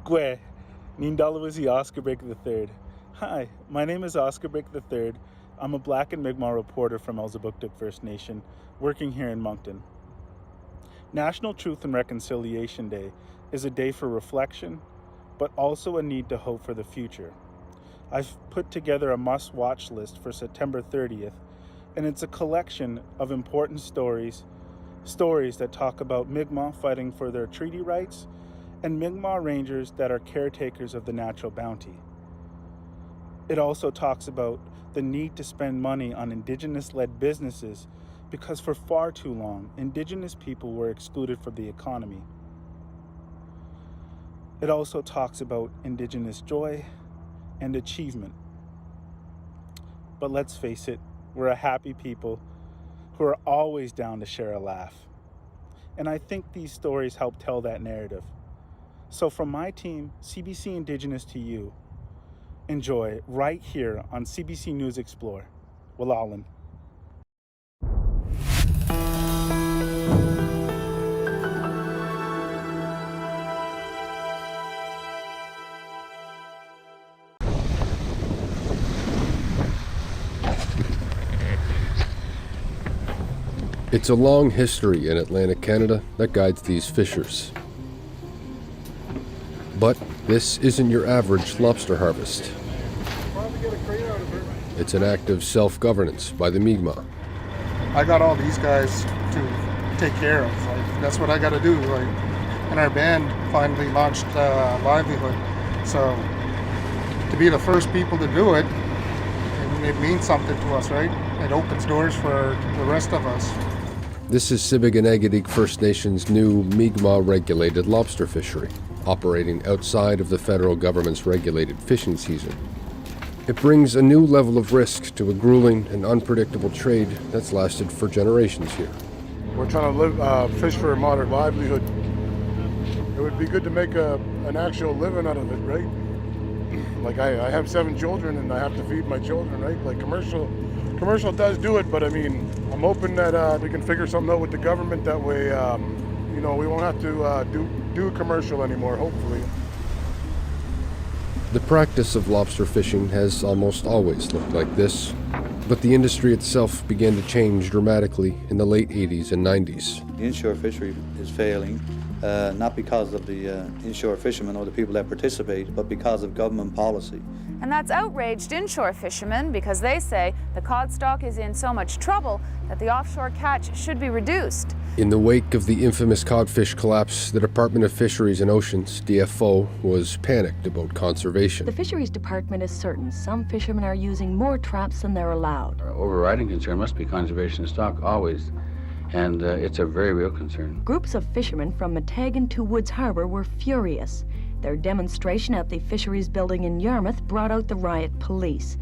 Gwe, Nindalawazi Oscarbeck III. Hi, my name is Oscarbeck III. I'm a Black and Mi'kmaq reporter from Elsipogtog First Nation, working here in Moncton. National Truth and Reconciliation Day is a day for reflection, but also a need to hope for the future. I've put together a must-watch list for September 30th, and it's a collection of important stories that talk about Mi'kmaq fighting for their treaty rights and Mi'kmaq rangers that are caretakers of the natural bounty. It also talks about the need to spend money on Indigenous-led businesses because for far too long, Indigenous people were excluded from the economy. It also talks about Indigenous joy and achievement. But let's face it, we're a happy people who are always down to share a laugh. And I think these stories help tell that narrative. So from my team, CBC Indigenous to you, enjoy right here on CBC News Explore. Walalin. It's a long history in Atlantic Canada that guides these fishers. But this isn't your average lobster harvest. It's an act of self-governance by the Mi'kmaq. I got all these guys to take care of. Like, that's what I got to do. Like, and our band finally launched livelihood. So to be the first people to do it, it means something to us, right? It opens doors for the rest of us. This is Sibiganagidig First Nation's new Mi'kmaq-regulated lobster fishery, operating outside of the federal government's regulated fishing season. It brings a new level of risk to a grueling and unpredictable trade that's lasted for generations here. We're trying to fish for a moderate livelihood. It would be good to make an actual living out of it, right? Like I have 7 children and I have to feed my children, right? Like commercial does do it, but I mean, I'm hoping that we can figure something out with the government. That way, we won't have to do commercial anymore, hopefully. The practice of lobster fishing has almost always looked like this, but the industry itself began to change dramatically in the late 80s and 90s. The inshore fishery is failing, not because of the inshore fishermen or the people that participate, but because of government policy. And that's outraged inshore fishermen because they say the cod stock is in so much trouble that the offshore catch should be reduced. In the wake of the infamous codfish collapse, the Department of Fisheries and Oceans, DFO, was panicked about conservation. The Fisheries Department is certain some fishermen are using more traps than they're allowed. Our overriding concern must be conservation of stock, always. And it's a very real concern. Groups of fishermen from Matagan to Woods Harbor were furious. Their demonstration at the fisheries building in Yarmouth brought out the riot police.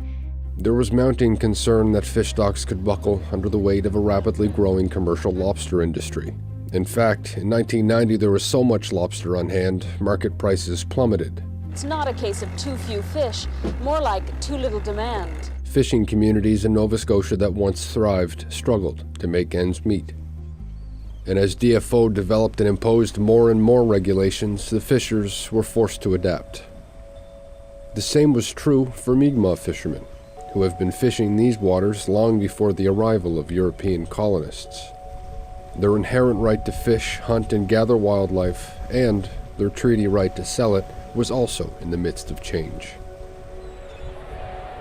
There was mounting concern that fish stocks could buckle under the weight of a rapidly growing commercial lobster industry. In fact, in 1990 there was so much lobster on hand, market prices plummeted. It's not a case of too few fish, more like too little demand. Fishing communities in Nova Scotia that once thrived struggled to make ends meet. And as DFO developed and imposed more and more regulations, the fishers were forced to adapt. The same was true for Mi'kmaq fishermen, who have been fishing these waters long before the arrival of European colonists. Their inherent right to fish, hunt, and gather wildlife, and their treaty right to sell it, was also in the midst of change.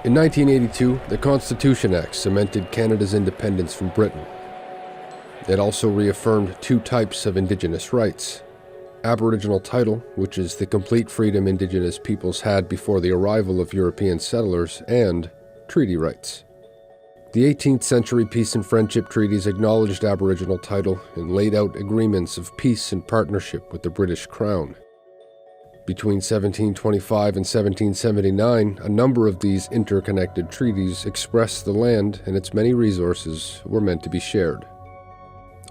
In 1982, the Constitution Act cemented Canada's independence from Britain. It also reaffirmed 2 types of Indigenous rights: Aboriginal title, which is the complete freedom Indigenous peoples had before the arrival of European settlers, and treaty rights. The 18th century peace and friendship treaties acknowledged Aboriginal title and laid out agreements of peace and partnership with the British Crown. Between 1725 and 1779, a number of these interconnected treaties expressed the land and its many resources were meant to be shared.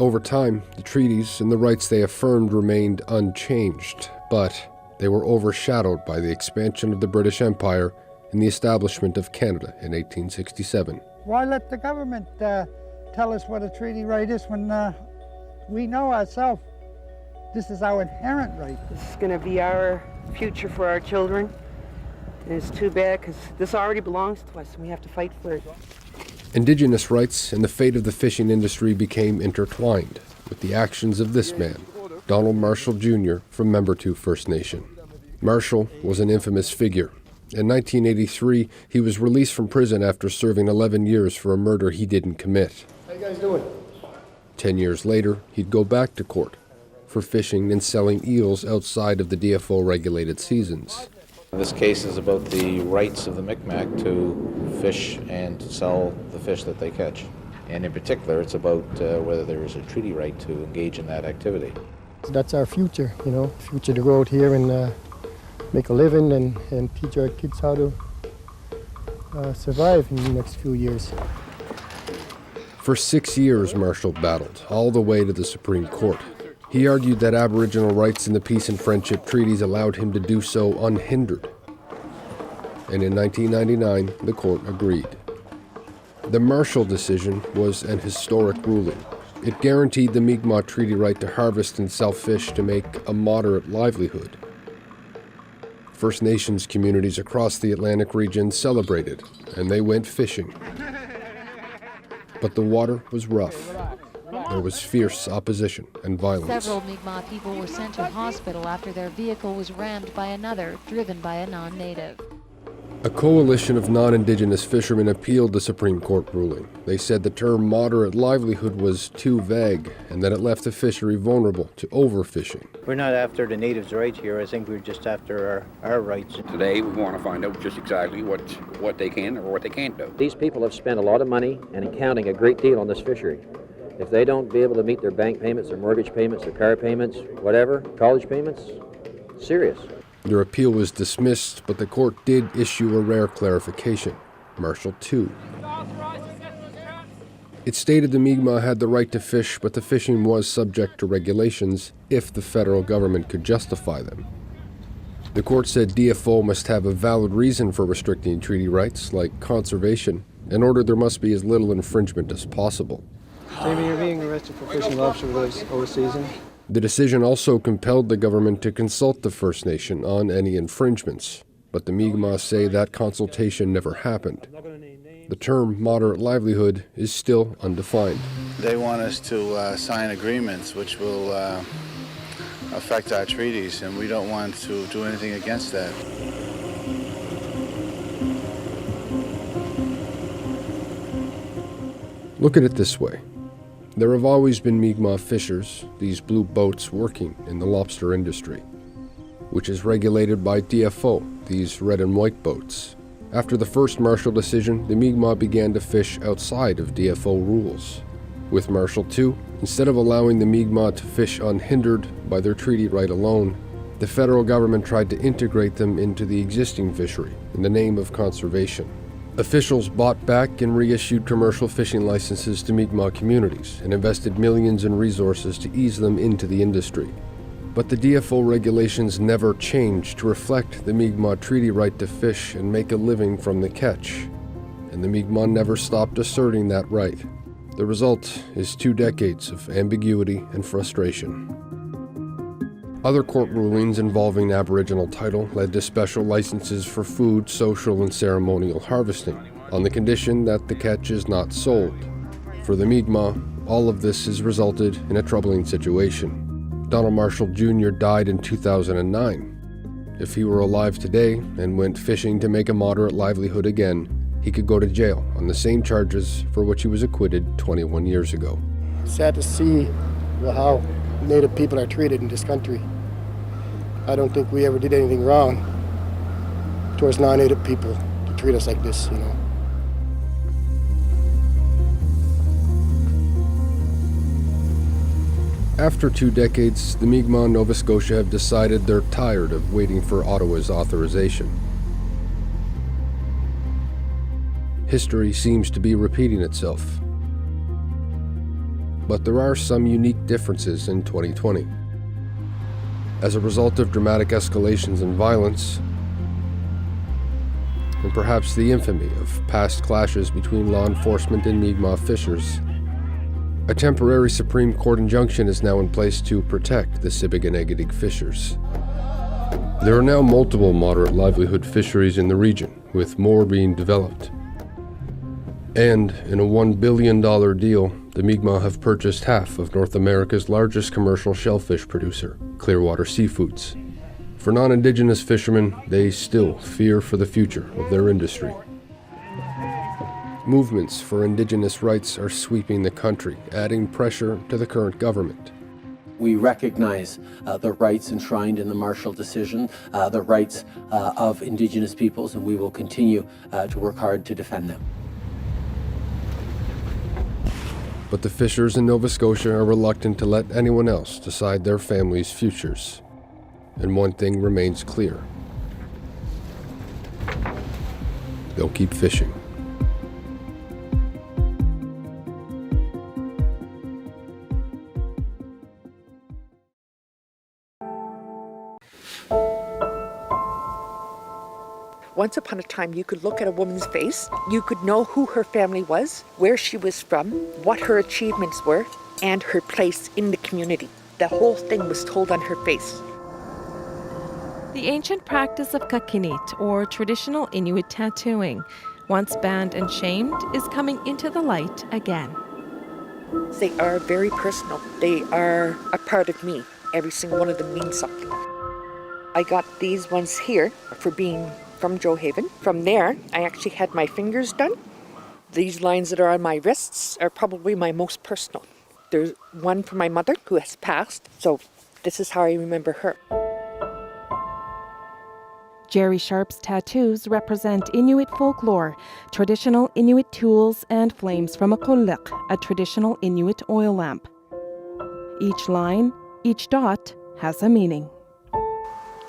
Over time, the treaties and the rights they affirmed remained unchanged, but they were overshadowed by the expansion of the British Empire and the establishment of Canada in 1867. Why let the government tell us what a treaty right is when we know ourselves This is our inherent right. This is going to be our future for our children. And it's too bad because this already belongs to us and we have to fight for it. Indigenous rights and the fate of the fishing industry became intertwined with the actions of this man, Donald Marshall Jr. from Member 2 First Nation. Marshall was an infamous figure. In 1983, he was released from prison after serving 11 years for a murder he didn't commit. How you guys doing? 10 years later, he'd go back to court for fishing and selling eels outside of the DFO-regulated seasons. This case is about the rights of the Micmac to fish and sell the fish that they catch. And in particular, it's about whether there is a treaty right to engage in that activity. That's our future, future to go out here and make a living and teach our kids how to survive in the next few years. For 6 years, Marshall battled, all the way to the Supreme Court. He argued that Aboriginal rights in the Peace and Friendship Treaties allowed him to do so unhindered. And in 1999, the court agreed. The Marshall decision was an historic ruling. It guaranteed the Mi'kmaq treaty right to harvest and sell fish to make a moderate livelihood. First Nations communities across the Atlantic region celebrated, and they went fishing. But the water was rough. There was fierce opposition and violence. Several Mi'kmaq people were sent to hospital after their vehicle was rammed by another, driven by a non-native. A coalition of non-Indigenous fishermen appealed the Supreme Court ruling. They said the term moderate livelihood was too vague and that it left the fishery vulnerable to overfishing. We're not after the natives' rights here. I think we're just after our rights. Today we want to find out just exactly what they can or what they can't do. These people have spent a lot of money and accounting a great deal on this fishery. If they don't be able to meet their bank payments, their mortgage payments, their car payments, whatever, college payments, serious. Their appeal was dismissed, but the court did issue a rare clarification, Marshall 2. It stated the Mi'kmaq had the right to fish, but the fishing was subject to regulations if the federal government could justify them. The court said DFO must have a valid reason for restricting treaty rights, like conservation, in order there must be as little infringement as possible. Jamie, you're being arrested for fishing lobster over season. The decision also compelled the government to consult the First Nation on any infringements, but the Mi'kmaq say that consultation never happened. The term moderate livelihood is still undefined. They want us to sign agreements which will affect our treaties, and we don't want to do anything against that. Look at it this way. There have always been Mi'kmaq fishers, these blue boats working in the lobster industry, which is regulated by DFO, these red and white boats. After the first Marshall decision, the Mi'kmaq began to fish outside of DFO rules. With Marshall 2, instead of allowing the Mi'kmaq to fish unhindered by their treaty right alone, the federal government tried to integrate them into the existing fishery in the name of conservation. Officials bought back and reissued commercial fishing licenses to Mi'kmaq communities and invested millions in resources to ease them into the industry. But the DFO regulations never changed to reflect the Mi'kmaq treaty right to fish and make a living from the catch. And the Mi'kmaq never stopped asserting that right. The result is 2 decades of ambiguity and frustration. Other court rulings involving Aboriginal title led to special licenses for food, social, and ceremonial harvesting, on the condition that the catch is not sold. For the Mi'kmaq, all of this has resulted in a troubling situation. Donald Marshall Jr. died in 2009. If he were alive today and went fishing to make a moderate livelihood again, he could go to jail on the same charges for which he was acquitted 21 years ago. Sad to see how Native people are treated in this country. I don't think we ever did anything wrong towards non-Native people to treat us like this, After 2 decades, the Mi'kmaq Nova Scotia have decided they're tired of waiting for Ottawa's authorization. History seems to be repeating itself. But there are some unique differences in 2020. As a result of dramatic escalations in violence, and perhaps the infamy of past clashes between law enforcement and Mi'kmaq fishers, A temporary Supreme Court injunction is now in place to protect the Sibiganagadig fishers. There are now multiple moderate livelihood fisheries in the region, with more being developed. And in a $1 billion deal, the Mi'kmaq have purchased half of North America's largest commercial shellfish producer, Clearwater Seafoods. For non-Indigenous fishermen, they still fear for the future of their industry. Movements for Indigenous rights are sweeping the country, adding pressure to the current government. We recognize the rights enshrined in the Marshall decision, the rights of Indigenous peoples, and we will continue to work hard to defend them. But the fishers in Nova Scotia are reluctant to let anyone else decide their families' futures. And one thing remains clear. They'll keep fishing. Once upon a time, you could look at a woman's face, you could know who her family was, where she was from, what her achievements were, and her place in the community. The whole thing was told on her face. The ancient practice of kakinit, or traditional Inuit tattooing, once banned and shamed, is coming into the light again. They are very personal. They are a part of me. Every single one of them means something. I got these ones here for being from Joe Haven. From there, I actually had my fingers done. These lines that are on my wrists are probably my most personal. There's one for my mother who has passed, so this is how I remember her. Jerry Sharp's tattoos represent Inuit folklore, traditional Inuit tools, and flames from a kullik, a traditional Inuit oil lamp. Each line, each dot, has a meaning.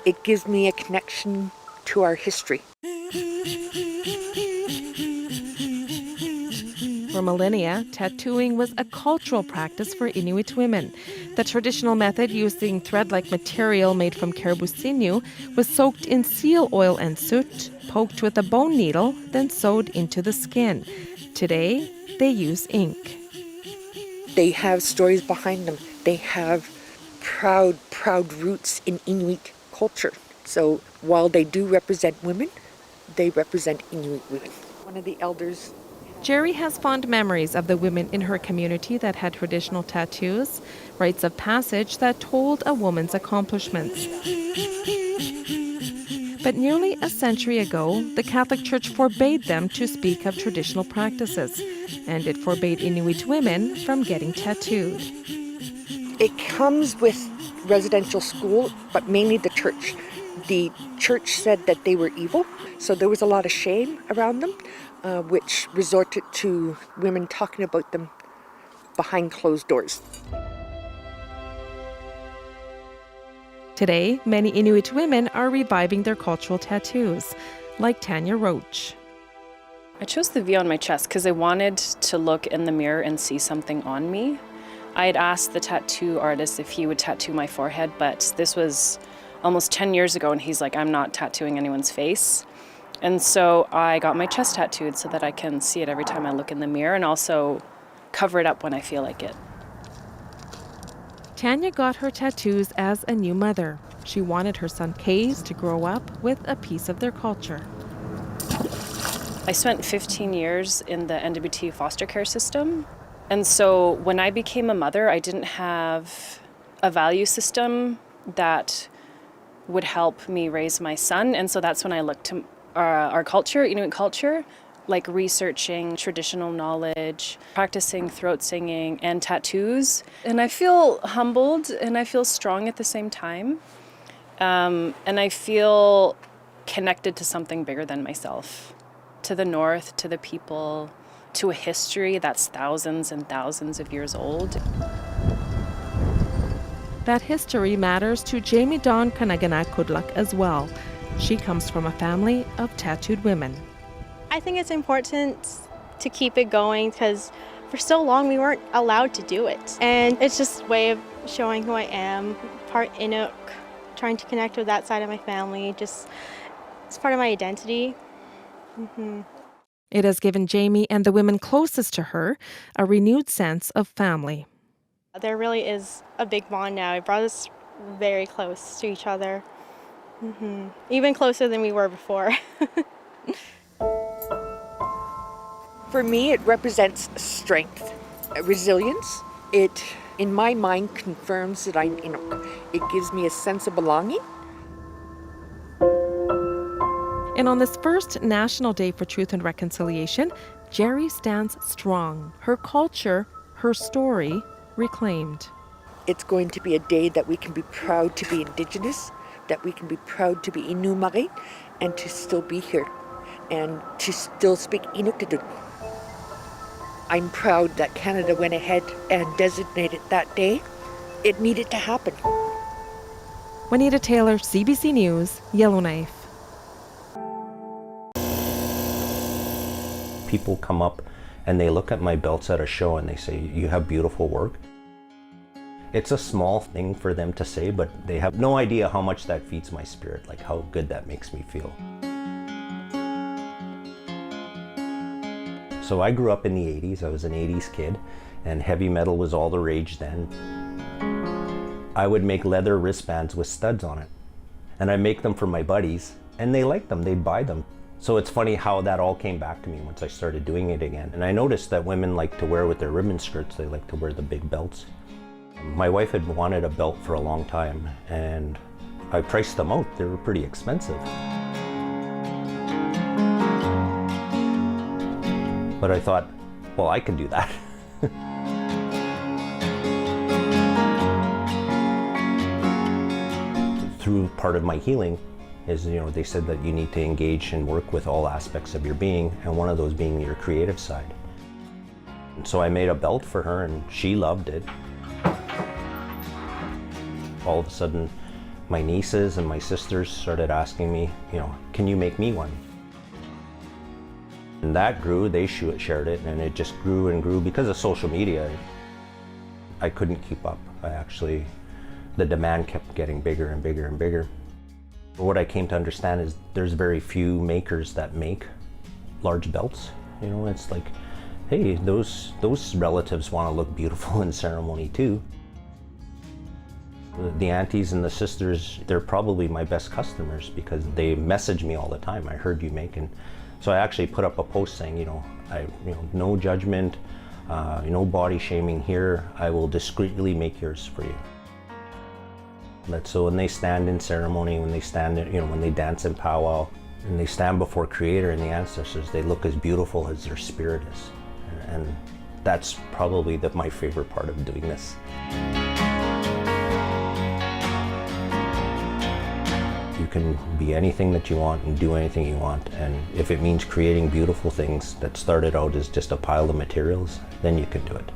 It gives me a connection to our history. For millennia, tattooing was a cultural practice for Inuit women. The traditional method, using thread-like material made from caribou sinew, was soaked in seal oil and soot, poked with a bone needle, then sewed into the skin. Today, they use ink. They have stories behind them. They have proud roots in Inuit culture. So while they do represent women, they represent Inuit women. One of the elders. Jerry has fond memories of the women in her community that had traditional tattoos, rites of passage that told a woman's accomplishments. But nearly a century ago, the Catholic Church forbade them to speak of traditional practices, and it forbade Inuit women from getting tattooed. It comes with residential school, but mainly the church. The church said that they were evil, so there was a lot of shame around them, which resorted to women talking about them behind closed doors. Today, many Inuit women are reviving their cultural tattoos, like Tanya Roach. I chose the V on my chest because I wanted to look in the mirror and see something on me. I had asked the tattoo artist if he would tattoo my forehead, but this was almost 10 years ago, and he's like, I'm not tattooing anyone's face. And so I got my chest tattooed so that I can see it every time I look in the mirror and also cover it up when I feel like it. Tanya got her tattoos as a new mother. She wanted her son Kays to grow up with a piece of their culture. I spent 15 years in the NWT foster care system. And so when I became a mother, I didn't have a value system that would help me raise my son. And so that's when I looked to our culture, Inuit culture, like researching traditional knowledge, practicing throat singing and tattoos. And I feel humbled and I feel strong at the same time. And I feel connected to something bigger than myself, to the north, to the people, to a history that's thousands and thousands of years old. That history matters to Jamie Dawn Kanaganak Kudluk as well. She comes from a family of tattooed women. I think it's important to keep it going because for so long we weren't allowed to do it. And it's just a way of showing who I am, part Inuk, trying to connect with that side of my family. Just it's part of my identity. Mm-hmm. It has given Jamie and the women closest to her a renewed sense of family. There really is a big bond now. It brought us very close to each other. Even closer than we were before. For me, it represents strength, resilience. It, in my mind, confirms that I'm Inuk. It gives me a sense of belonging. And on this first National Day for Truth and Reconciliation, Jerry stands strong. Her culture, her story, reclaimed. It's going to be a day that we can be proud to be Indigenous, that we can be proud to be Inumare, and to still be here, and to still speak Inuktitut. I'm proud that Canada went ahead and designated that day. It needed to happen. Juanita Taylor, CBC News, Yellowknife. People come up and they look at my belts at a show and they say, "You have beautiful work." It's a small thing for them to say, but they have no idea how much that feeds my spirit, like how good that makes me feel. So I grew up in the 80s. I was an 80s kid, and heavy metal was all the rage then. I would make leather wristbands with studs on it, and I make them for my buddies, and they liked them, they'd buy them. So it's funny how that all came back to me once I started doing it again. And I noticed that women like to wear with their ribbon skirts, they like to wear the big belts. My wife had wanted a belt for a long time, and I priced them out. They were pretty expensive. But I thought, well, I can do that. Through part of my healing is, they said that you need to engage and work with all aspects of your being, and one of those being your creative side. And so I made a belt for her, and she loved it. All of a sudden, my nieces and my sisters started asking me, can you make me one? And that grew, they shared it, and it just grew and grew. Because of social media, I couldn't keep up. The demand kept getting bigger and bigger and bigger. But what I came to understand is there's very few makers that make large belts. It's like, hey, those relatives want to look beautiful in ceremony too. The aunties and the sisters, they're probably my best customers because they message me all the time. I heard you making. So I actually put up a post saying, no judgment, no body shaming here. I will discreetly make yours for you. So when they stand in ceremony, when they stand, when they dance in powwow, and they stand before Creator and the ancestors, they look as beautiful as their spirit is. And that's probably my favorite part of doing this. You can be anything that you want and do anything you want, and if it means creating beautiful things that started out as just a pile of materials, then you can do it.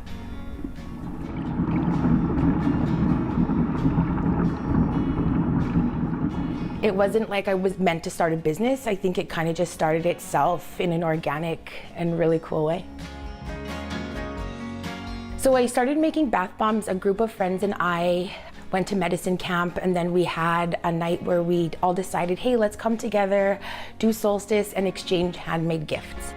It wasn't like I was meant to start a business. I think it kind of just started itself in an organic and really cool way. So I started making bath bombs. A group of friends and I went to medicine camp, and then we had a night where we all decided, hey, let's come together, do solstice, and exchange handmade gifts.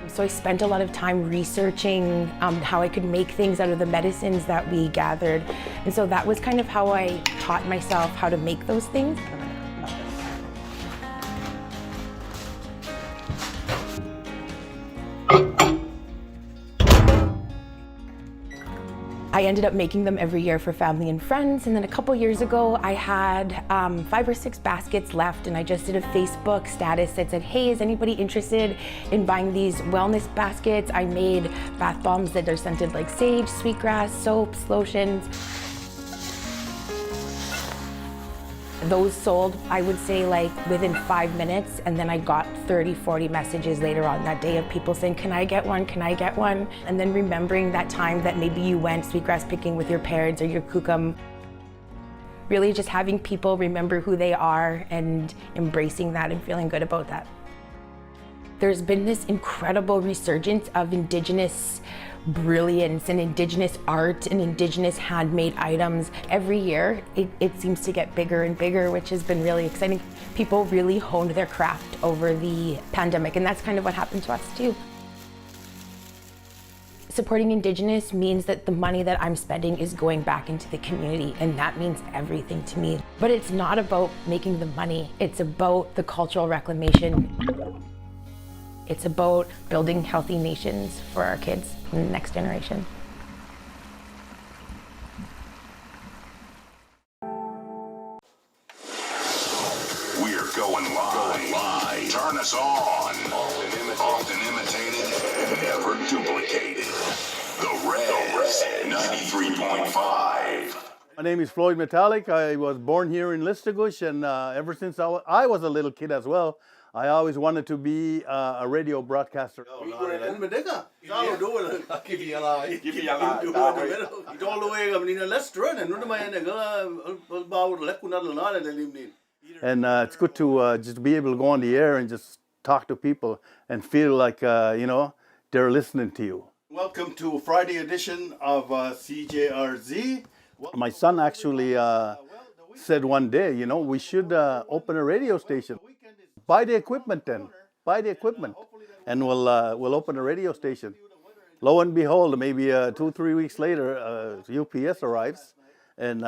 So I spent a lot of time researching how I could make things out of the medicines that we gathered. And so that was kind of how I taught myself how to make those things. I ended up making them every year for family and friends, and then a couple years ago I had 5 or 6 baskets left, and I just did a Facebook status that said, hey, is anybody interested in buying these wellness baskets? I made bath bombs that are scented like sage, sweetgrass, soaps, lotions. Those sold, I would say, like within 5 minutes, and then I got 30, 40 messages later on that day of people saying, can I get one, can I get one? And then remembering that time that maybe you went sweetgrass picking with your parents or your kukum. Really just having people remember who they are and embracing that and feeling good about that. There's been this incredible resurgence of Indigenous brilliance and Indigenous art and Indigenous handmade items. Every year, it seems to get bigger and bigger, which has been really exciting. People really honed their craft over the pandemic, and that's kind of what happened to us too. Supporting Indigenous means that the money that I'm spending is going back into the community, and that means everything to me. But it's not about making the money, it's about the cultural reclamation. It's about building healthy nations for our kids and the next generation. We're going live. Turn us on. Often imitated, never duplicated. The Res 93.5. My name is Floyd Metallic. I was born here in Listugush, and ever since I was a little kid as well, I always wanted to be a radio broadcaster. And it's good to just be able to go on the air and just talk to people and feel like, they're listening to you. Welcome to a Friday edition of CJRZ. My son actually said one day, we should open a radio station. Buy the equipment then. Buy the equipment. And we'll open a radio station. Lo and behold, maybe 2-3 weeks later, UPS arrives and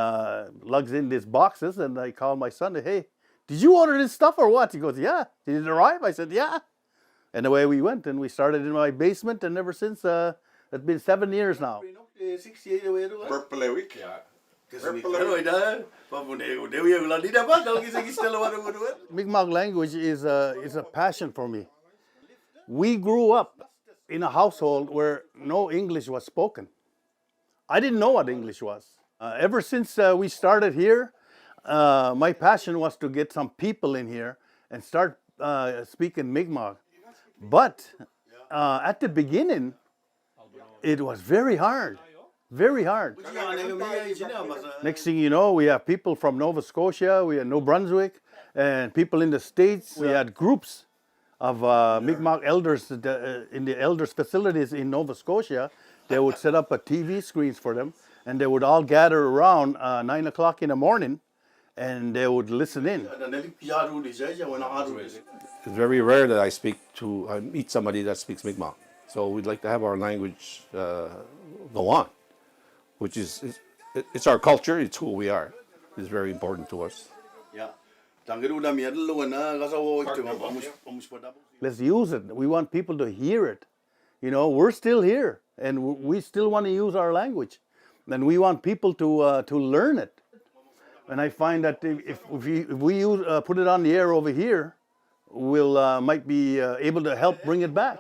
lugs in these boxes, and I call my son, hey, did you order this stuff or what? He goes, yeah. Did it arrive? I said, yeah. And away we went, and we started in my basement, and ever since, it's been 7 years now. Mi'kmaq language is a passion for me. We grew up in a household where no English was spoken. I didn't know what English was. Ever since we started here, my passion was to get some people in here and start speaking Mi'kmaq. But at the beginning, it was very hard. Very hard. Next thing you know, we have people from Nova Scotia, we have New Brunswick, and people in the States. We had groups of Mi'kmaq elders in the elders' facilities in Nova Scotia. They would set up a TV screens for them, and they would all gather around 9 o'clock in the morning, and they would listen in. It's very rare that I meet somebody that speaks Mi'kmaq. So we'd like to have our language go on, which it's our culture, it's who we are. It's very important to us. Let's use it. We want people to hear it. We're still here, and we still want to use our language. And we want people to learn it. And I find that if we put it on the air over here, we'll might be able to help bring it back.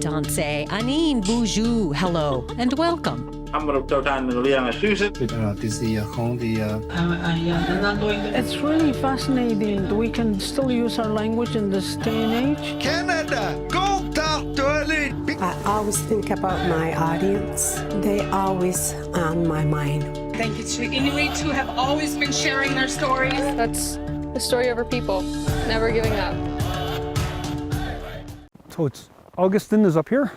Danse, Anin, Boujou, hello, and welcome. It's really fascinating that we can still use our language in this day and age. Canada, go talk to Ali. I always think about my audience. They always on my mind. Thank you to Inuit who have always been sharing their stories. That's the story of our people, never giving up. So Augustin is up here.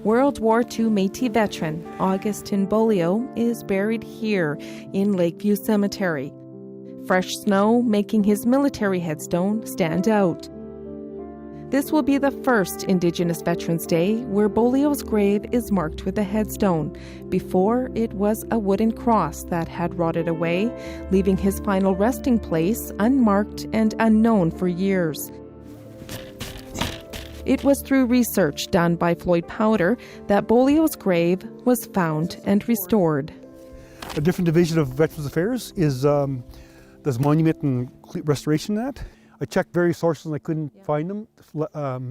World War II Métis veteran Augustin Beaulieu is buried here in Lakeview Cemetery. Fresh snow making his military headstone stand out. This will be the first Indigenous Veterans Day where Beaulieu's grave is marked with a headstone. Before, it was a wooden cross that had rotted away, leaving his final resting place unmarked and unknown for years. It was through research done by Floyd Powder that Beaulieu's grave was found and restored. A different division of Veterans Affairs is does monument and restoration that. I checked various sources and I couldn't find them.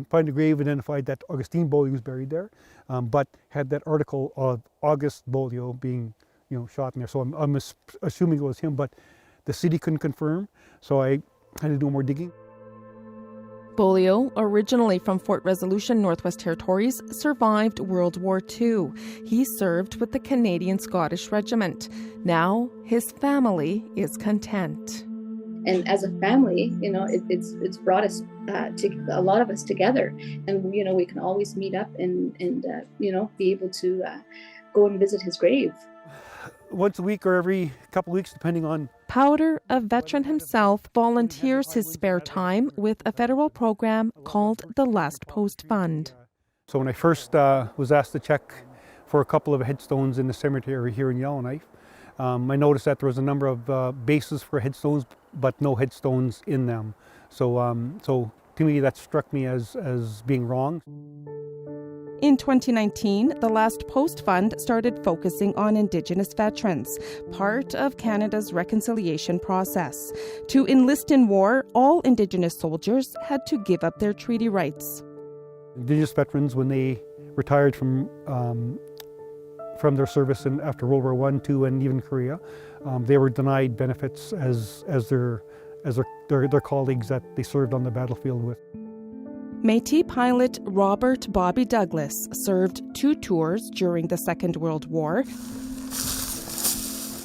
Find the grave identified that Augustine Beaulieu was buried there, but had that article of August Beaulieu being shot in there. So I'm assuming it was him, but the city couldn't confirm, so I had to do more digging. Beaulieu, originally from Fort Resolution, Northwest Territories, survived World War II. He served with the Canadian Scottish Regiment. Now, his family is content. And as a family, it's brought us a lot of us together, and we can always meet up and be able to go and visit his grave. Once a week or every couple of weeks, depending on. Powder, a veteran himself, volunteers his spare time with a federal program called the Last Post Fund. So when I first was asked to check for a couple of headstones in the cemetery here in Yellowknife, I noticed that there was a number of bases for headstones, but no headstones in them. So to me, that struck me as being wrong. In 2019, the Last Post Fund started focusing on Indigenous veterans, part of Canada's reconciliation process. To enlist in war, all Indigenous soldiers had to give up their treaty rights. Indigenous veterans, when they retired from their service after World War I, II, and even Korea, they were denied benefits as their colleagues that they served on the battlefield with. Métis pilot Robert "Bobby" Douglas served 2 tours during the Second World War.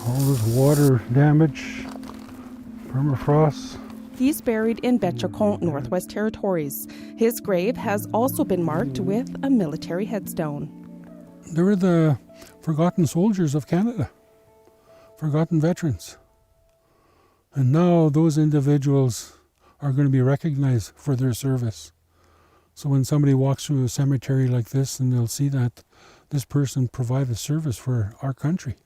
All this water damage, permafrost. He's buried in Betchacon, Northwest Territories. His grave has also been marked with a military headstone. They were the forgotten soldiers of Canada, forgotten veterans. And now those individuals are going to be recognized for their service. So when somebody walks through a cemetery like this, and they'll see that this person provided service for our country.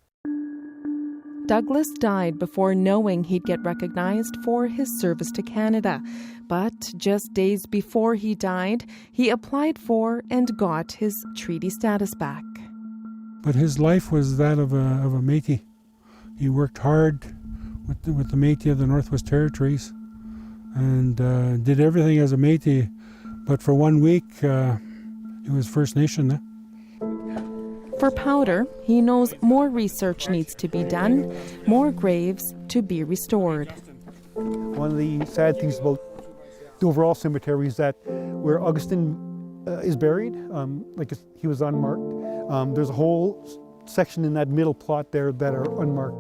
Douglas died before knowing he'd get recognized for his service to Canada. But just days before he died, he applied for and got his treaty status back. But his life was that of a Métis. He worked hard with the Métis of the Northwest Territories and did everything as a Métis. But for 1 week, he was First Nation. For Powder, he knows more research needs to be done, more graves to be restored. One of the sad things about the overall cemetery is that where Augustine is buried, he was unmarked. There's a whole section in that middle plot there that are unmarked.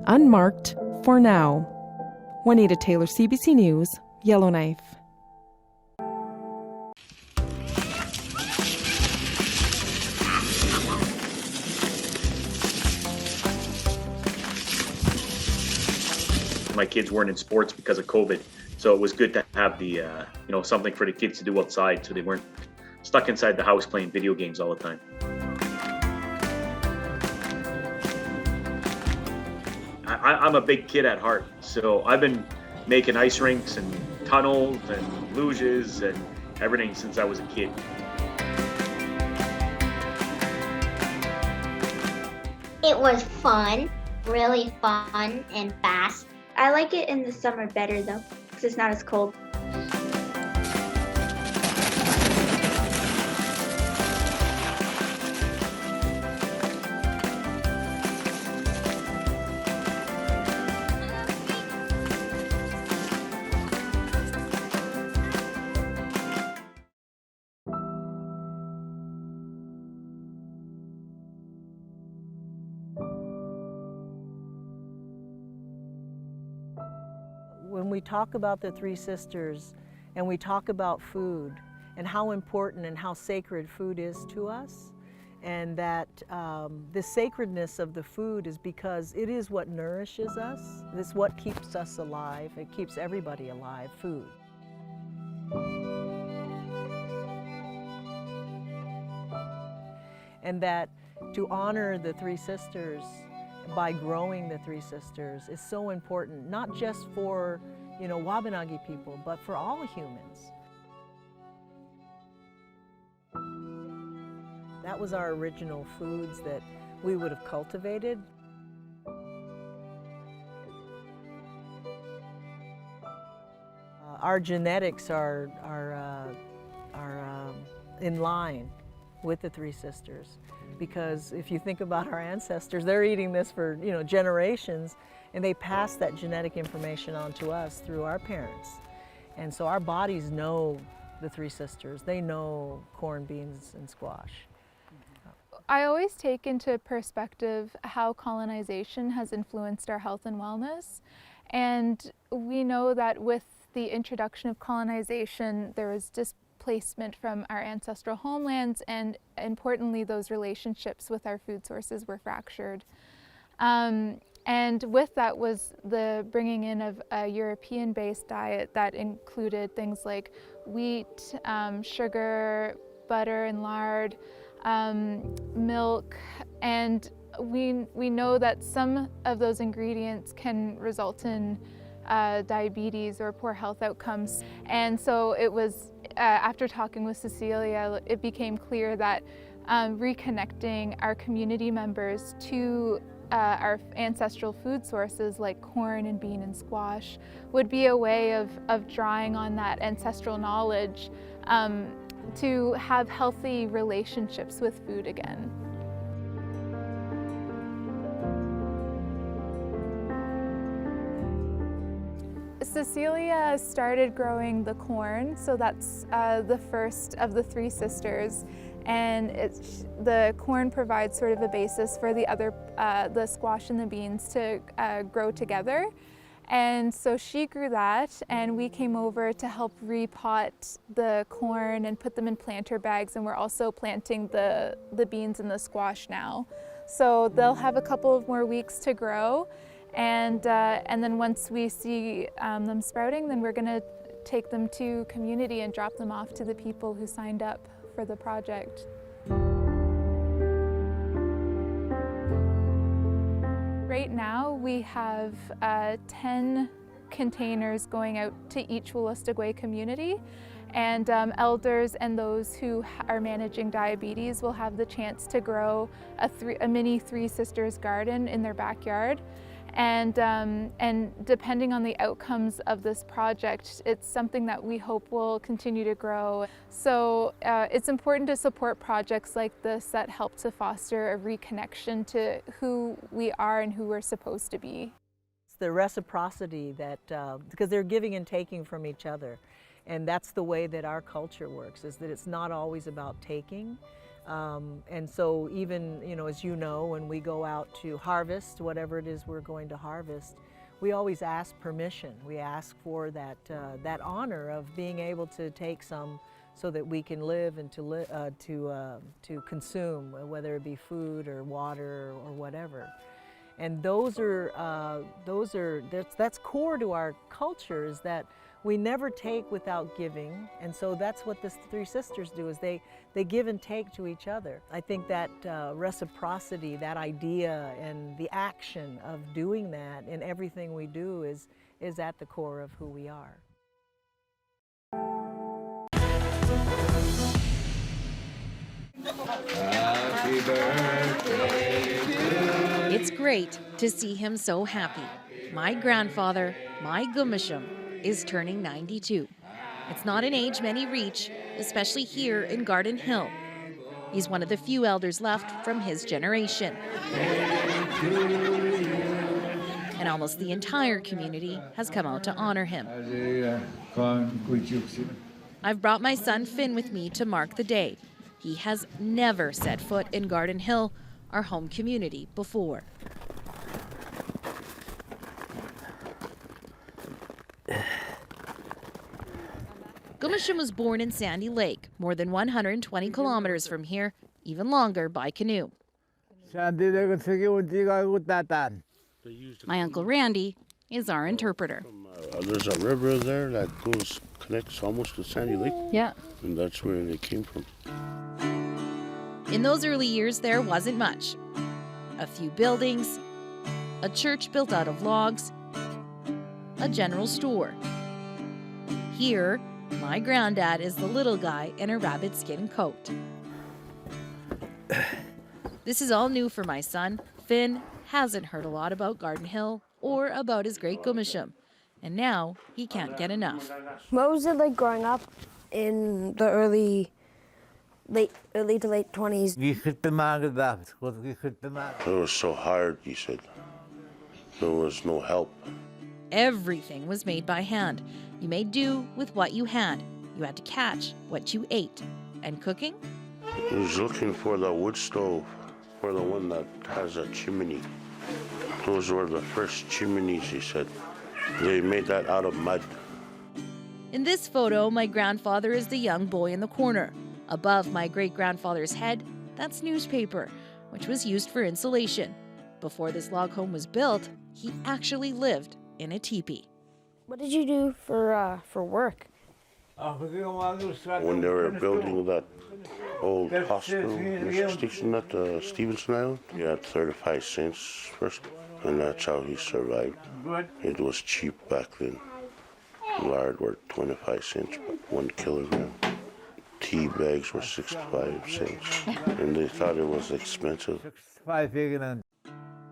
Unmarked for now. Juanita Taylor, CBC News, Yellowknife. My kids weren't in sports because of COVID, so it was good to have the something for the kids to do outside, so they weren't stuck inside the house playing video games all the time. I'm a big kid at heart, so I've been making ice rinks and tunnels and luges and everything since I was a kid. It was fun, really fun and fast. I like it in the summer better though, because it's not as cold. When we talk about the Three Sisters and we talk about food and how important and how sacred food is to us, and that the sacredness of the food is because it is what nourishes us. It's what keeps us alive. It keeps everybody alive, food. And that to honor the Three Sisters by growing the Three Sisters is so important, not just for, Wabanagi people, but for all humans. That was our original foods that we would have cultivated. Our genetics are in line with the Three Sisters, because if you think about our ancestors, they're eating this for generations, and they pass that genetic information on to us through our parents. And so our bodies know the Three Sisters. They know corn, beans, and squash. I always take into perspective how colonization has influenced our health and wellness. And we know that with the introduction of colonization, there was displacement from our ancestral homelands, and importantly, those relationships with our food sources were fractured. And with that was the bringing in of a European-based diet that included things like wheat, sugar, butter and lard, milk, and we know that some of those ingredients can result in diabetes or poor health outcomes. And so it was, after talking with Cecilia, it became clear that reconnecting our community members to our ancestral food sources like corn and bean and squash would be a way of drawing on that ancestral knowledge to have healthy relationships with food again. Cecilia started growing the corn, so that's the first of the three sisters, and the corn provides sort of a basis for the other, the squash and the beans to grow together. And so she grew that, and we came over to help repot the corn and put them in planter bags, and we're also planting the beans and the squash now. So they'll have a couple of more weeks to grow. And then once we see them sprouting, then we're going to take them to community and drop them off to the people who signed up for the project. Right now we have 10 containers going out to each Wolastoqey community, and elders and those who are managing diabetes will have the chance to grow a mini Three Sisters garden in their backyard. And depending on the outcomes of this project, it's something that we hope will continue to grow. So it's important to support projects like this that help to foster a reconnection to who we are and who we're supposed to be. It's the reciprocity that, because they're giving and taking from each other. And that's the way that our culture works, is that it's not always about taking. And so even, as you know, when we go out to harvest, whatever it is we're going to harvest, we always ask permission. We ask for that, that honor of being able to take some so that we can live and to consume, whether it be food or water or whatever. And that's core to our culture, is that we never take without giving, and so that's what the Three Sisters do, is they give and take to each other. I think that reciprocity, that idea, and the action of doing that in everything we do is at the core of who we are. Happy birthday to you. It's great to see him so happy. My grandfather, my Gumisham, is turning 92. It's not an age many reach, especially here in Garden Hill. He's one of the few elders left from his generation. And almost the entire community has come out to honor him. I've brought my son Finn with me to mark the day. He has never set foot in Garden Hill, our home community, before. Gumisham was born in Sandy Lake, more than 120 kilometers from here, even longer by canoe. My Uncle Randy is our interpreter. There's a river there that connects almost to Sandy Lake. Yeah. And that's where they came from. In those early years, there wasn't much. A few buildings, a church built out of logs, a general store. Here, my granddad is the little guy in a rabbit skin coat. This is all new for my son. Finn hasn't heard a lot about Garden Hill or about his great Gumisham, and now he can't get enough. What was it like growing up in the early to late 20s? It was so hard, he said. There was no help. Everything was made by hand. You made do with what you had. You had to catch what you ate. And cooking? He was looking for the wood stove, for the one that has a chimney. Those were the first chimneys, he said. They made that out of mud. In this photo, my grandfather is the young boy in the corner. Above my great-grandfather's head, that's newspaper, which was used for insulation. Before this log home was built, he actually lived in a teepee. What did you do for work? When they were building that old hospital nurse station at Stevenson Island, he had 35 cents first, and that's how he survived. It was cheap back then. Lard were 25 cents, 1 kilogram. Tea bags were 65 cents, and they thought it was expensive.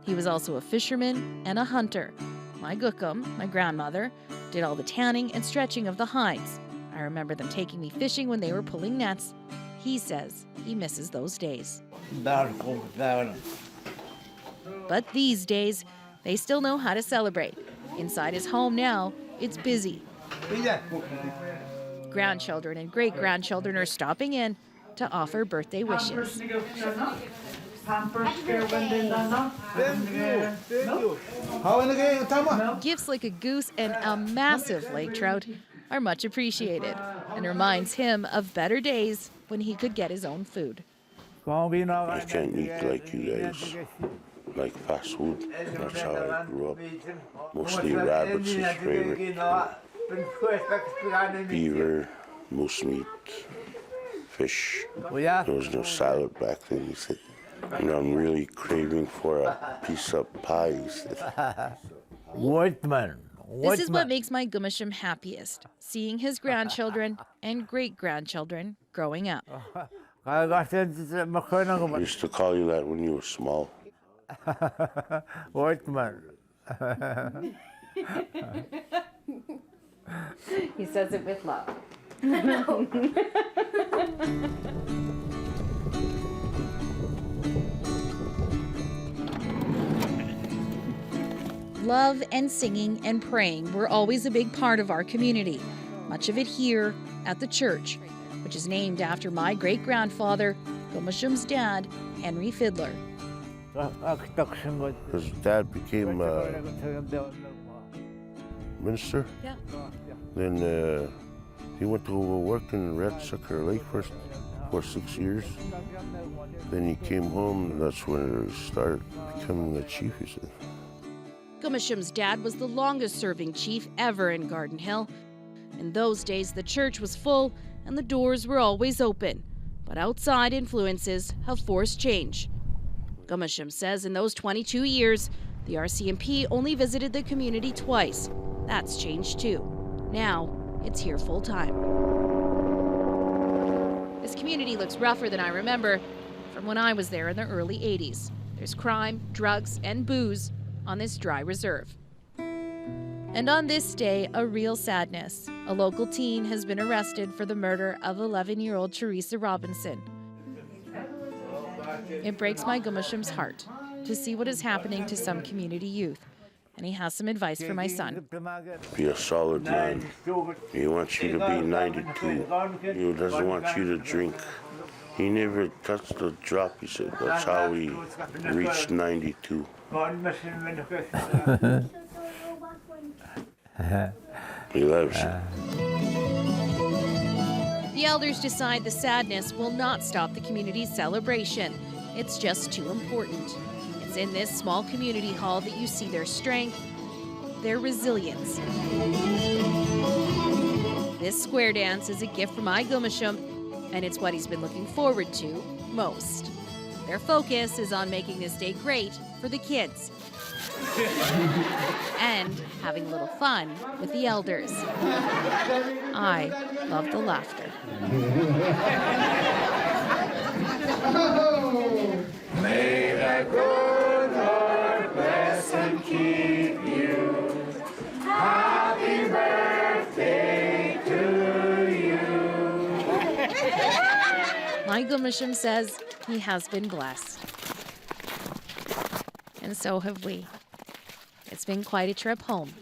He was also a fisherman and a hunter. My gookum, my grandmother, did all the tanning and stretching of the hides. I remember them taking me fishing when they were pulling nets. He says he misses those days. But these days, they still know how to celebrate. Inside his home now, it's busy. Grandchildren and great-grandchildren are stopping in to offer birthday wishes. Gifts like a goose and a massive lake trout are much appreciated and reminds him of better days when he could get his own food. I can't eat like you guys, like fast food. That's how I grew up. Mostly rabbits is favorite. Beaver, moose meat, fish. There was no salad back then, he said. And I'm really craving for a piece of pie, he said. This is what makes my Gumasham happiest, seeing his grandchildren and great-grandchildren growing up. I used to call you that when you were small. He says it with love. Love and singing and praying were always a big part of our community, much of it here at the church, which is named after my great-grandfather, Gumasham's dad, Henry Fiddler. His dad became a minister. Yeah. Then he went to work in Red Sucker Lake for 6 years. Then he came home, and that's when he started becoming the chief, he said. Gumasham's dad was the longest-serving chief ever in Garden Hill. In those days, the church was full and the doors were always open. But outside influences have forced change. Gumasham says in those 22 years, the RCMP only visited the community twice. That's changed too. Now, it's here full-time. This community looks rougher than I remember from when I was there in the early 80s. There's crime, drugs, and booze on this dry reserve. And on this day, a real sadness. A local teen has been arrested for the murder of 11-year-old Teresa Robinson. It breaks my Gumasham's heart to see what is happening to some community youth. And he has some advice for my son. Be a solid man. He wants you to be 92. He doesn't want you to drink. He never touched a drop, he said. That's how he reached 92. He loves you. The elders decide the sadness will not stop the community's celebration. It's just too important. It's in this small community hall that you see their strength, their resilience. This square dance is a gift from Gumasham, and it's what he's been looking forward to most. Their focus is on making this day great for the kids and having a little fun with the elders. I love the laughter. May the good Lord bless and keep you. Happy birthday to you. My Gumasham says he has been blessed. And so have we. It's been quite a trip home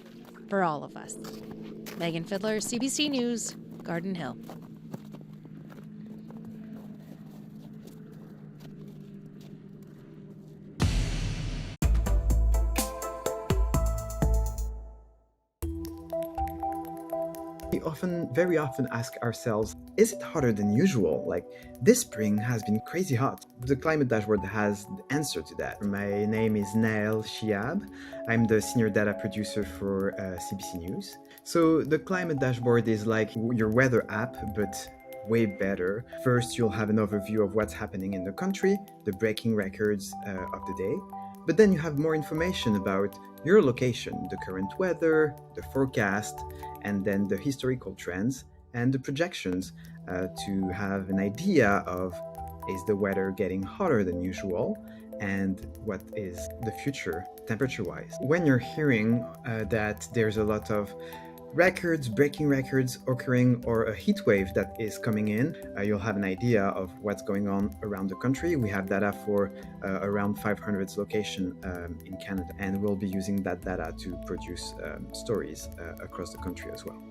for all of us. Megan Fiddler, CBC News, Garden Hill. We very often ask ourselves, is it hotter than usual? Like, this spring has been crazy hot. The Climate Dashboard has the answer to that. My name is Nael Shiab. I'm the senior data producer for CBC News. So the Climate Dashboard is like your weather app, but way better. First, you'll have an overview of what's happening in the country, the breaking records of the day. But then you have more information about your location, the current weather, the forecast, and then the historical trends and the projections to have an idea of, is the weather getting hotter than usual, and what is the future temperature-wise. When you're hearing that there's a lot of breaking records occurring, or a heat wave that is coming in, you'll have an idea of what's going on around the country. We have data for around 500 locations in Canada, and we'll be using that data to produce stories across the country as well.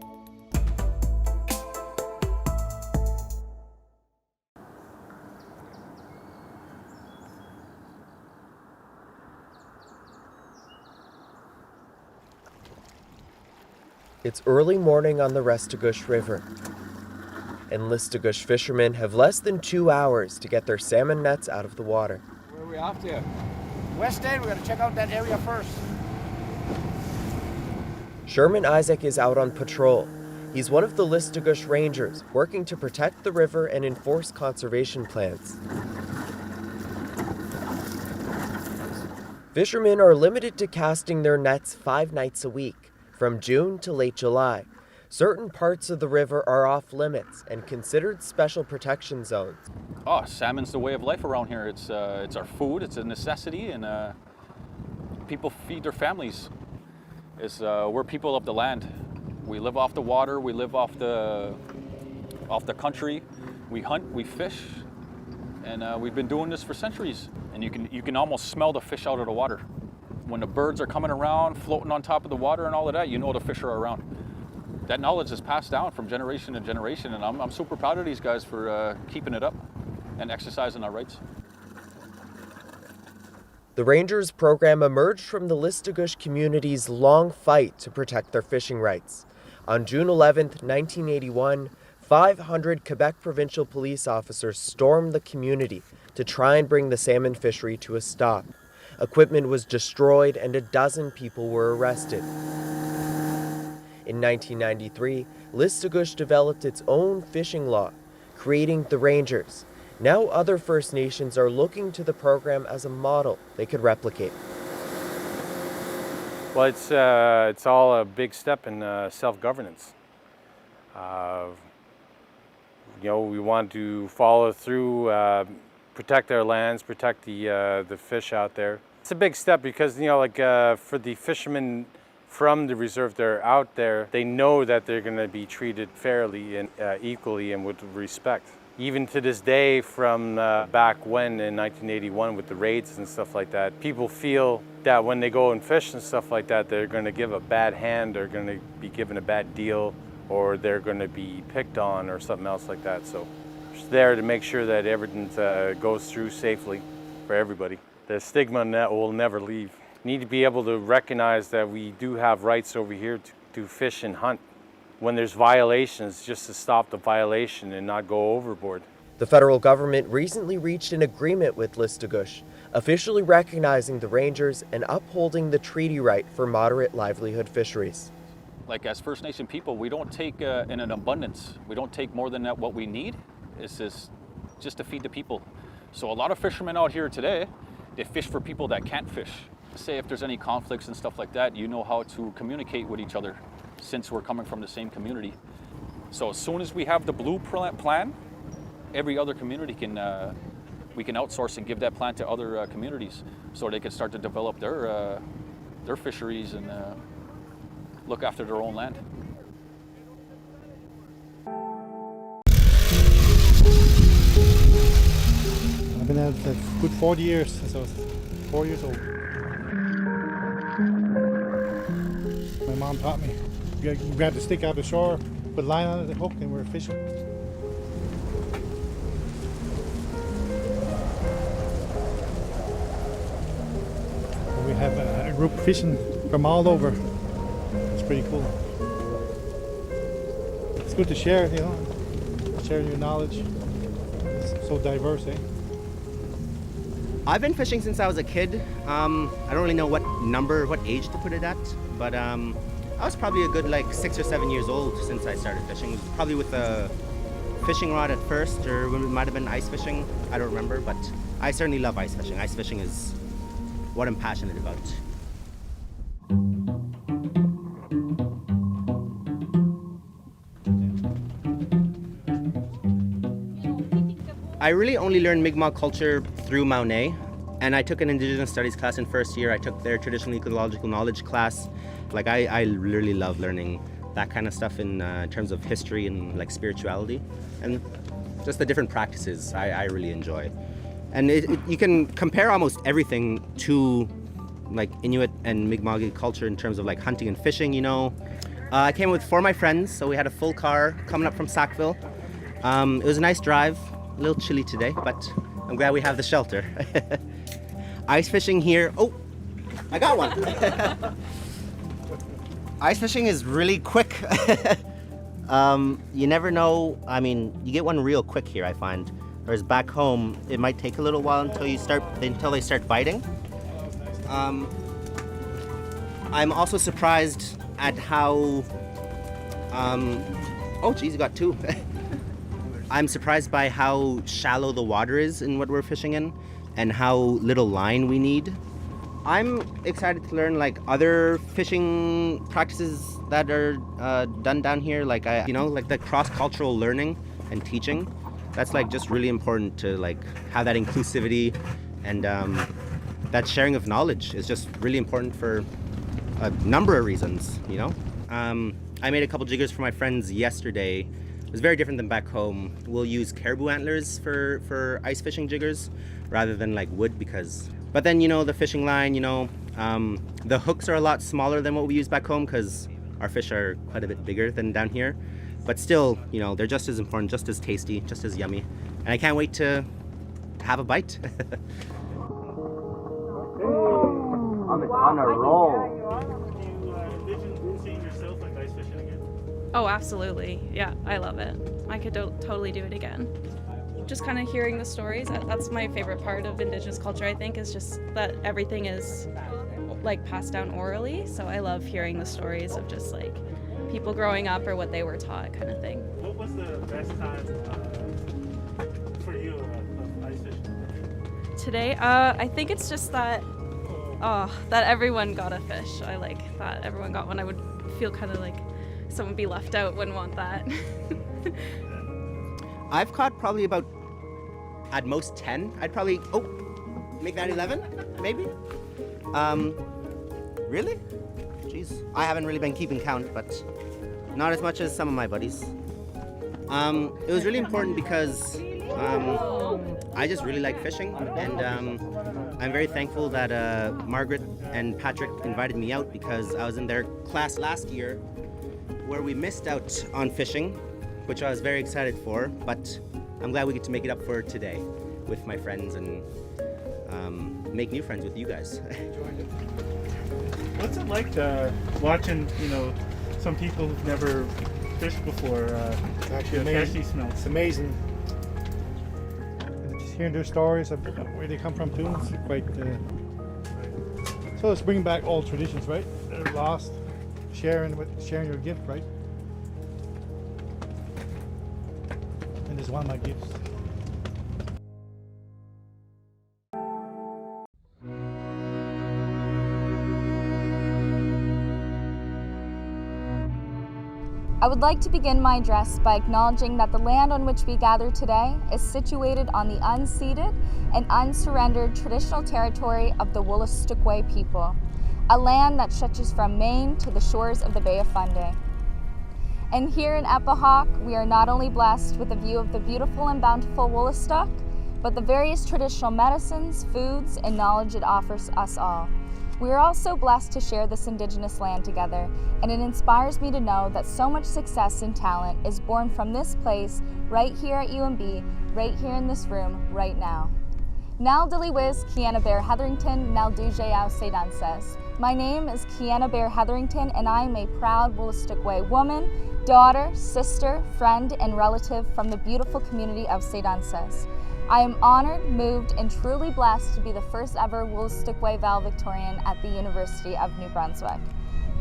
It's early morning on the Restigouche River, and Listigouche fishermen have less than 2 hours to get their salmon nets out of the water. Where are we off to? West End, we gotta check out that area first. Sherman Isaac is out on patrol. He's one of the Listigouche Rangers, working to protect the river and enforce conservation plans. Fishermen are limited to casting their nets 5 nights a week, from June to late July. Certain parts of the river are off limits and considered special protection zones. Oh, salmon's the way of life around here. It's our food, it's a necessity, and people feed their families. We're people of the land. We live off the water, we live off the country. We hunt, we fish, and we've been doing this for centuries. And you can almost smell the fish out of the water. When the birds are coming around, floating on top of the water and all of that, you know the fish are around. That knowledge is passed down from generation to generation, and I'm super proud of these guys for keeping it up and exercising our rights. The Rangers program emerged from the Listigouche community's long fight to protect their fishing rights. On June 11, 1981, 500 Quebec provincial police officers stormed the community to try and bring the salmon fishery to a stop. Equipment was destroyed and a dozen people were arrested. In 1993, Listigouche developed its own fishing law, creating the Rangers. Now other First Nations are looking to the program as a model they could replicate. Well, it's all a big step in self-governance. We want to follow through, protect our lands, protect the fish out there. It's a big step because, for the fishermen from the reserve that are out there, they know that they're going to be treated fairly and equally and with respect. Even to this day, from back when in 1981 with the raids and stuff like that, people feel that when they go and fish and stuff like that, they're going to give a bad hand, they're going to be given a bad deal, or they're going to be picked on or something else like that. So it's there to make sure that everything goes through safely for everybody. The stigma will never leave. We need to be able to recognize that we do have rights over here to fish and hunt. When there's violations, just to stop the violation and not go overboard. The federal government recently reached an agreement with Listigouche, officially recognizing the Rangers and upholding the treaty right for moderate livelihood fisheries. Like as First Nation people, we don't take in an abundance. We don't take more than what we need. It's just to feed the people. So a lot of fishermen out here today, they fish for people that can't fish. Say if there's any conflicts and stuff like that, you know how to communicate with each other since we're coming from the same community. So as soon as we have the blueprint plan, every other community we can outsource and give that plan to other communities so they can start to develop their fisheries and look after their own land. I've been at it for good 40 years since I was 4 years old. My mom taught me. You grab the stick out of the shore, put a line on it, the hook, and we're fishing. We have a group fishing from all over. It's pretty cool. it's good to share, you know, sharing your knowledge. It's so diverse, eh? I've been fishing since I was a kid. I don't really know what age to put it at, but I was probably a good like 6 or 7 years old since I started fishing. Probably with a fishing rod at first, or it might have been ice fishing. I don't remember, but I certainly love ice fishing. Ice fishing is what I'm passionate about. I really only learned Mi'kmaq culture through Maunay, and I took an Indigenous Studies class in first year. I took their traditional ecological knowledge class. Like I really love learning that kind of stuff in terms of history and like spirituality, and just the different practices I really enjoy. And you can compare almost everything to like Inuit and Mi'kmaq culture in terms of like hunting and fishing, you know. I came with 4 of my friends, so we had a full car coming up from Sackville. It was a nice drive. A little chilly today, but I'm glad we have the shelter. Ice fishing here. Oh, I got one. Ice fishing is really quick. You never know. I mean, you get one real quick here, I find. Whereas back home, it might take a little while until they start biting. I'm also surprised at how. Oh, geez, you got 2. I'm surprised by how shallow the water is in what we're fishing in and how little line we need. I'm excited to learn like other fishing practices that are done down here, like like the cross-cultural learning and teaching. That's like just really important to like have that inclusivity, and that sharing of knowledge is just really important for a number of reasons, you know. I made a couple jiggers for my friends yesterday. It's very different than back home. We'll use caribou antlers for ice fishing jiggers rather than like wood but then, you know, the fishing line, you know, the hooks are a lot smaller than what we use back home because our fish are quite a bit bigger than down here. But still, you know, they're just as important, just as tasty, just as yummy. And I can't wait to have a bite. On a roll. Oh, absolutely. Yeah, I love it. I could totally do it again. Just kind of hearing the stories, that's my favorite part of Indigenous culture, I think, is just that everything is like passed down orally. So I love hearing the stories of just like people growing up or what they were taught kind of thing. What was the best time for you of ice fishing? Today, I think it's just that everyone got a fish. I like that everyone got one. I would feel kind of like someone be left out, wouldn't want that. I've caught probably about, at most 10. I'd probably, make that 11, maybe? Really? Jeez. I haven't really been keeping count, but not as much as some of my buddies. It was really important because I just really like fishing, and I'm very thankful that Margaret and Patrick invited me out because I was in their class last year where we missed out on fishing, which I was very excited for, but I'm glad we get to make it up for today with my friends and make new friends with you guys. What's it like watching, you know, some people who've never fished before Actually amazing. It's amazing. And just hearing their stories of where they come from too, it's quite... So it's bringing back old traditions, right? They're lost. Sharing your gift, right? And this is one of my gifts. I would like to begin my address by acknowledging that the land on which we gather today is situated on the unceded and unsurrendered traditional territory of the Wolastoqey people, a land that stretches from Maine to the shores of the Bay of Fundy. And here in Epahawk, we are not only blessed with a view of the beautiful and bountiful Wolastoq, but the various traditional medicines, foods, and knowledge it offers us all. We are also blessed to share this Indigenous land together, and it inspires me to know that so much success and talent is born from this place, right here at UMB, right here in this room, right now. Nal Dilly Wiz, Kiana Bear Hetherington, Nal Dujayao Sedanses. My name is Kiana Bear Hetherington, and I am a proud Wolastoqey woman, daughter, sister, friend, and relative from the beautiful community of Sedanses. I am honored, moved, and truly blessed to be the first ever Wolastoqey valedictorian at the University of New Brunswick.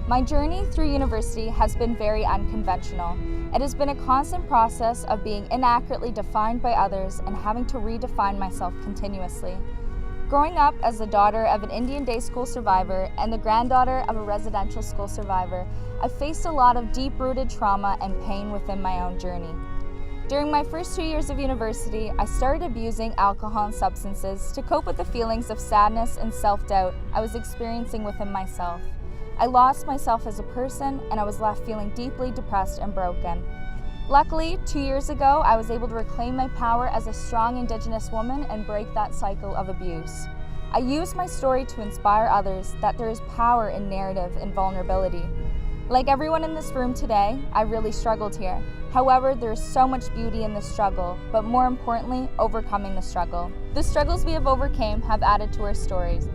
My journey through university has been very unconventional. It has been a constant process of being inaccurately defined by others and having to redefine myself continuously. Growing up as the daughter of an Indian Day School survivor and the granddaughter of a residential school survivor, I faced a lot of deep-rooted trauma and pain within my own journey. During my first 2 years of university, I started abusing alcohol and substances to cope with the feelings of sadness and self-doubt I was experiencing within myself. I lost myself as a person, and I was left feeling deeply depressed and broken. Luckily, 2 years ago, I was able to reclaim my power as a strong Indigenous woman and break that cycle of abuse. I used my story to inspire others that there is power in narrative and vulnerability. Like everyone in this room today, I really struggled here. However, there is so much beauty in the struggle, but more importantly, overcoming the struggle. The struggles we have overcame have added to our stories.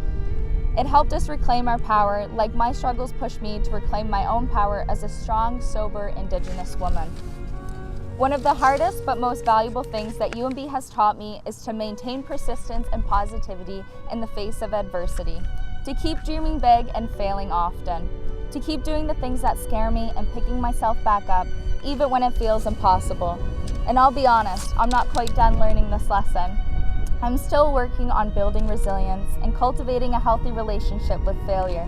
It helped us reclaim our power, like my struggles pushed me to reclaim my own power as a strong, sober Indigenous woman. One of the hardest but most valuable things that UNB has taught me is to maintain persistence and positivity in the face of adversity, to keep dreaming big and failing often, to keep doing the things that scare me and picking myself back up, even when it feels impossible. And I'll be honest, I'm not quite done learning this lesson. I'm still working on building resilience and cultivating a healthy relationship with failure.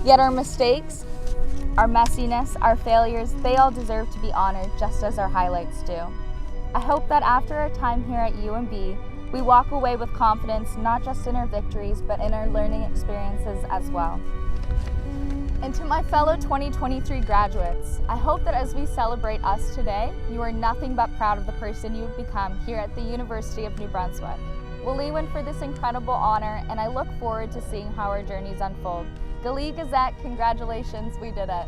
Yet our mistakes, our messiness, our failures, they all deserve to be honored just as our highlights do. I hope that after our time here at UNB, we walk away with confidence not just in our victories, but in our learning experiences as well. And to my fellow 2023 graduates, I hope that as we celebrate us today, you are nothing but proud of the person you've become here at the University of New Brunswick. Waliwin for this incredible honor, and I look forward to seeing how our journeys unfold. Gali Gazette, congratulations, we did it.